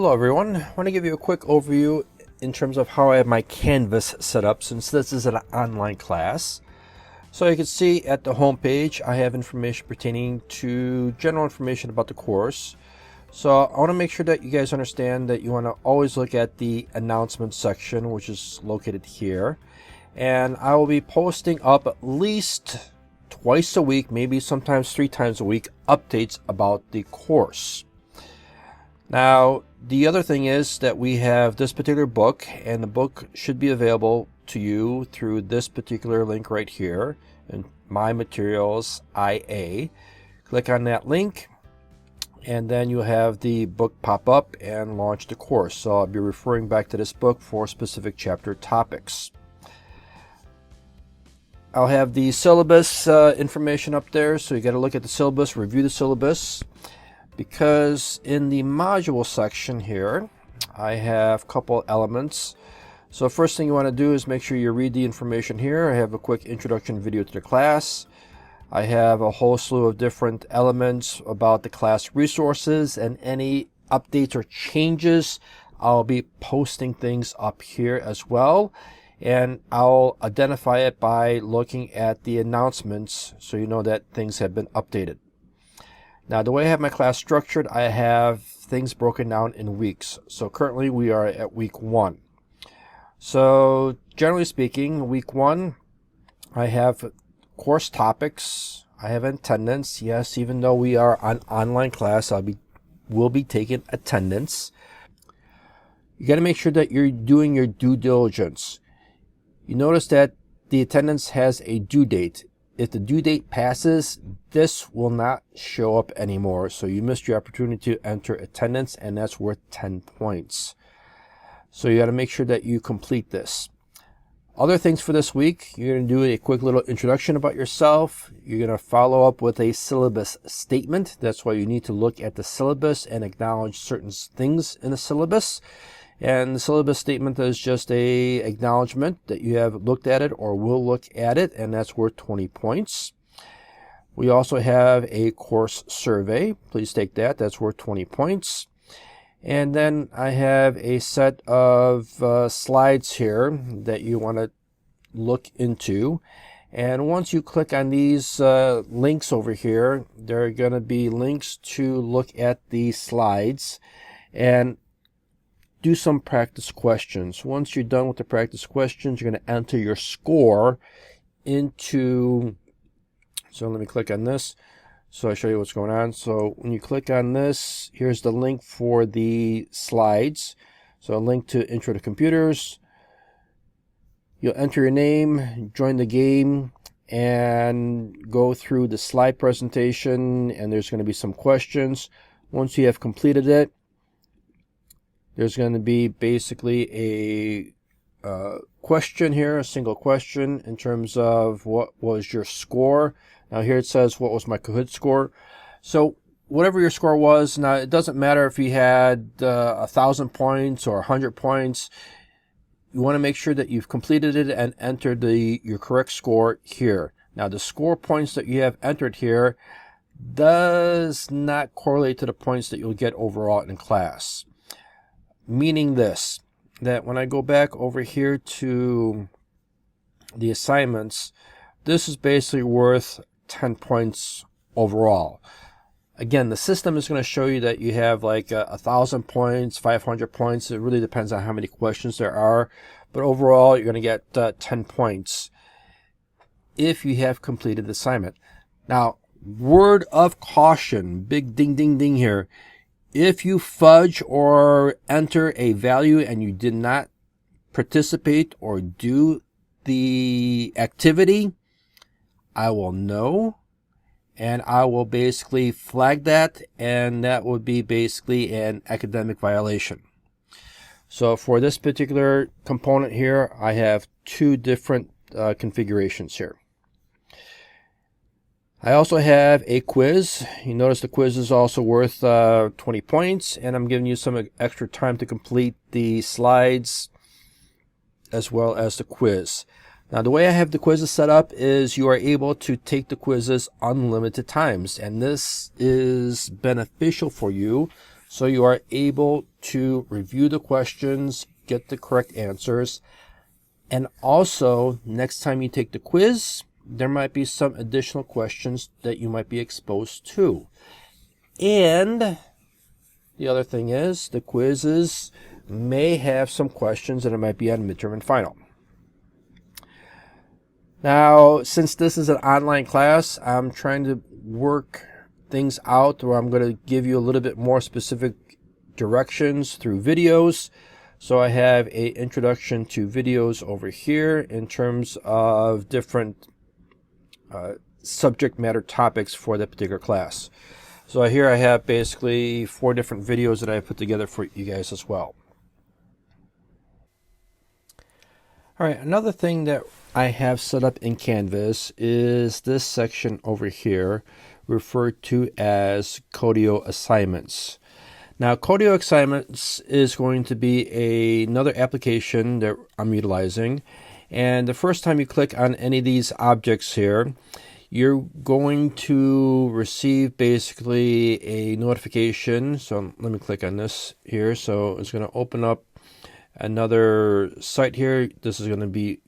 Hello everyone, I want to give you a quick overview in terms of how I have my Canvas set up since this is an online class. So you can see at the home page I have information pertaining to general information about the course. So I want to make sure that you guys understand that you want to always look at the announcements section, which is located here. And I will be posting up at least twice a week, maybe sometimes 3 times a week, updates about the course. Now, the other thing is that we have this particular book, and the book should be available to you through this particular link right here in My Materials IA. Click on that link, and then you have the book pop up and launch the course. So I'll be referring back to this book for specific chapter topics. I'll have the syllabus information up there, so you got to look at the syllabus, review the syllabus. Because in the module section here, I have a couple elements. So first thing you want to do is make sure you read the information here. I have a quick introduction video to the class. I have a whole slew of different elements about the class resources and any updates or changes. I'll be posting things up here as well. And I'll identify it by looking at the announcements so you know that things have been updated. Now, the way I have my class structured, I have things broken down in weeks. So currently we are at week 1. So generally speaking, week 1, I have course topics. I have attendance. Yes, even though we are on online class, will be taking attendance. You got to make sure that you're doing your due diligence. You notice that the attendance has a due date. If the due date passes, this will not show up anymore. So you missed your opportunity to enter attendance, and that's worth 10 points. So you got to make sure that you complete this. Other things for this week, you're going to do a quick little introduction about yourself. You're going to follow up with a syllabus statement. That's why you need to look at the syllabus and acknowledge certain things in the syllabus. And the syllabus statement is just a acknowledgement that you have looked at it or will look at it, and that's worth 20 points. We also have a course survey. Please take that. That's worth 20 points. And then I have a set of slides here that you want to look into. And once you click on these links over here, there are going to be links to look at the slides and do some practice questions. Once you're done with the practice questions, you're going to enter your score into, so let me click on this so I'll show you what's going on. So when you click on this, here's the link for the slides. So a link to Intro to Computers. You'll enter your name, join the game, and go through the slide presentation, and there's going to be some questions. Once you have completed it, there's going to be basically a question here, a single question in terms of what was your score. Now here it says what was my Kahoot score. So whatever your score was, now it doesn't matter if you had 1,000 points or 100 points. You want to make sure that you've completed it and entered your correct score here. Now the score points that you have entered here does not correlate to the points that you'll get overall in class. Meaning this, that when I go back over here to the assignments, this is basically worth 10 points overall. Again, the system is going to show you that you have like 1,000 points, 500 points. It really depends on how many questions there are. But overall, you're going to get 10 points if you have completed the assignment. Now, word of caution, big ding, ding, ding here. If you fudge or enter a value and you did not participate or do the activity, I will know, and I will basically flag that, and that would be basically an academic violation. So for this particular component here, I have 2 different configurations here. I also have a quiz. You notice the quiz is also worth 20 points, and I'm giving you some extra time to complete the slides as well as the quiz. Now, the way I have the quizzes set up is you are able to take the quizzes unlimited times, and this is beneficial for you so you are able to review the questions, get the correct answers, and also next time you take the quiz, there might be some additional questions that you might be exposed to. And the other thing is, the quizzes may have some questions that it might be on midterm and final. Now, since this is an online class, I'm trying to work things out where I'm going to give you a little bit more specific directions through videos. So I have a introduction to videos over here in terms of different subject matter topics for that particular class. So here I have basically 4 different videos that I put together for you guys as well. All right, another thing that I have set up in Canvas is this section over here, referred to as Codio Assignments. Now, Codio Assignments is going to be another application that I'm utilizing. And the first time you click on any of these objects here, you're going to receive basically a notification. So let me click on this here. So it's going to open up another site here. This is going to be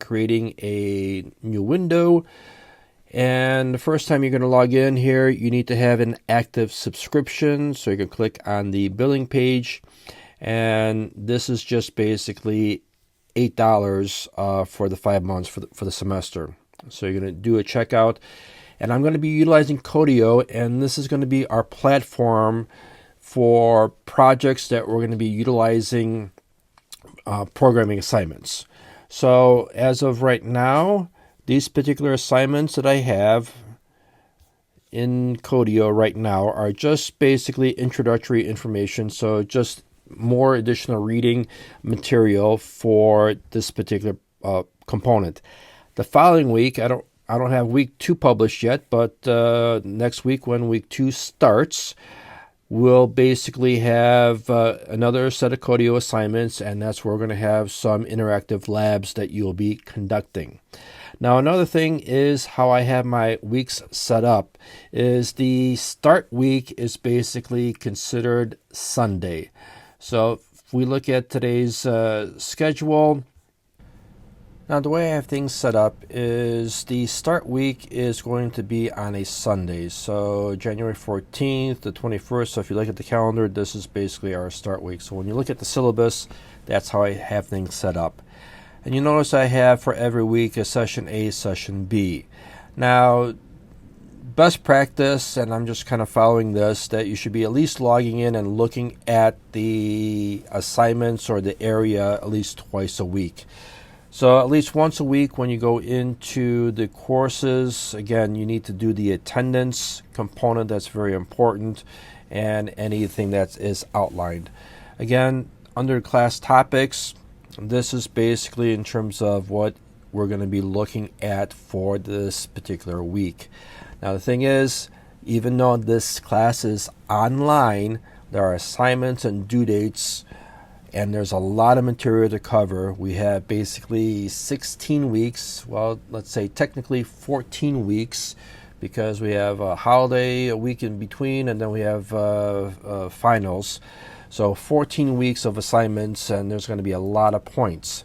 creating a new window. And the first time you're going to log in here, you need to have an active subscription. So you can click on the billing page. And this is just basically $8 for the 5 months for the semester. So you're going to do a checkout. And I'm going to be utilizing Codio. And this is going to be our platform for projects that we're going to be utilizing programming assignments. So as of right now, these particular assignments that I have in Codio right now are just basically introductory information. So just more additional reading material for this particular component. The following week, I don't have week 2 published yet, but next week when week 2 starts, we'll basically have another set of Codio assignments, and that's where we're going to have some interactive labs that you'll be conducting. Now, another thing is how I have my weeks set up is the start week is basically considered Sunday. So if we look at today's schedule, now the way I have things set up is the start week is going to be on a Sunday. So January 14th to 21st. So if you look at the calendar, this is basically our start week. So when you look at the syllabus, that's how I have things set up. And you notice I have for every week a session A, session B. Now, best practice, and I'm just kind of following this, that you should be at least logging in and looking at the assignments or the area at least twice a week. So at least once a week when you go into the courses, again, you need to do the attendance component. That's very important, and anything that is outlined. Again, under class topics, this is basically in terms of what we're going to be looking at for this particular week. Now, the thing is, even though this class is online, there are assignments and due dates, and there's a lot of material to cover. We have basically 16 weeks, well, let's say technically 14 weeks, because we have a holiday, a week in between, and then we have finals. So 14 weeks of assignments, and there's going to be a lot of points.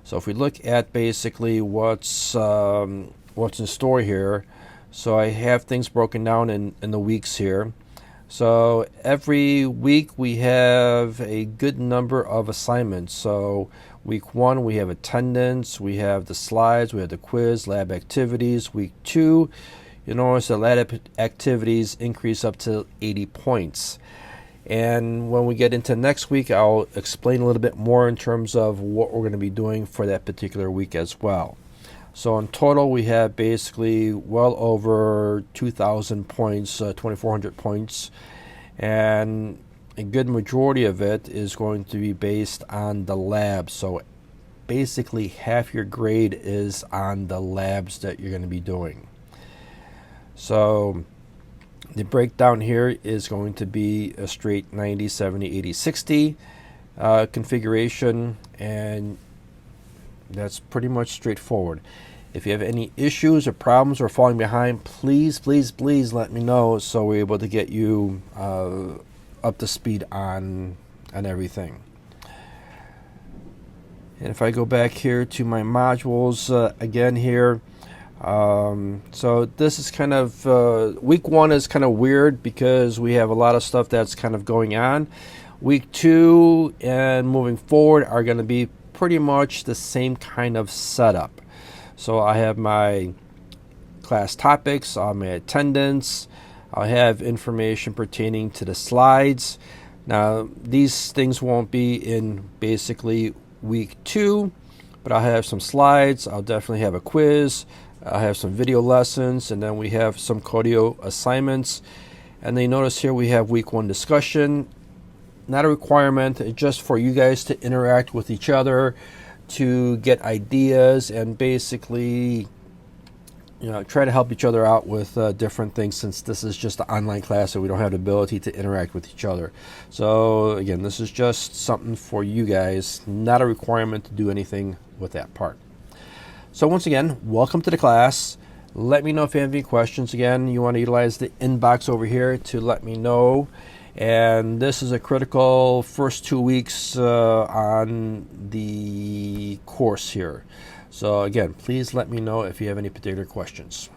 So if we look at basically what's in store here, so I have things broken down in the weeks here. So every week we have a good number of assignments. So week 1 we have attendance, we have the slides, we have the quiz, lab activities. Week 2, you notice the lab activities increase up to 80 points. And when we get into next week, I'll explain a little bit more in terms of what we're going to be doing for that particular week as well. So in total, we have basically well over 2,000 points, 2,400 points, and a good majority of it is going to be based on the labs. So basically half your grade is on the labs that you're going to be doing. So the breakdown here is going to be a straight 90, 70, 80, 60 configuration, and that's pretty much straightforward. If you have any issues or problems or falling behind, please let me know so we're able to get you up up to speed on everything. And if I go back here to my modules again here, so this is kind of week 1 is kind of weird because we have a lot of stuff that's kind of going on. Week 2 and moving forward are going to be pretty much the same kind of setup. So I have my class topics, I'll have my attendance, I'll have information pertaining to the slides. Now these things won't be in basically week 2, but I'll have some slides, I'll definitely have a quiz, I'll have some video lessons, and then we have some Codio assignments. And then you notice here we have week 1 discussion. Not a requirement, it's just for you guys to interact with each other, to get ideas, and basically try to help each other out with different things, since this is just an online class so we don't have the ability to interact with each other. So again, this is just something for you guys, not a requirement to do anything with that part. So once again, welcome to the class. Let me know if you have any questions. Again, you want to utilize the inbox over here to let me know. And this is a critical first 2 weeks on the course here. So again, please let me know if you have any particular questions.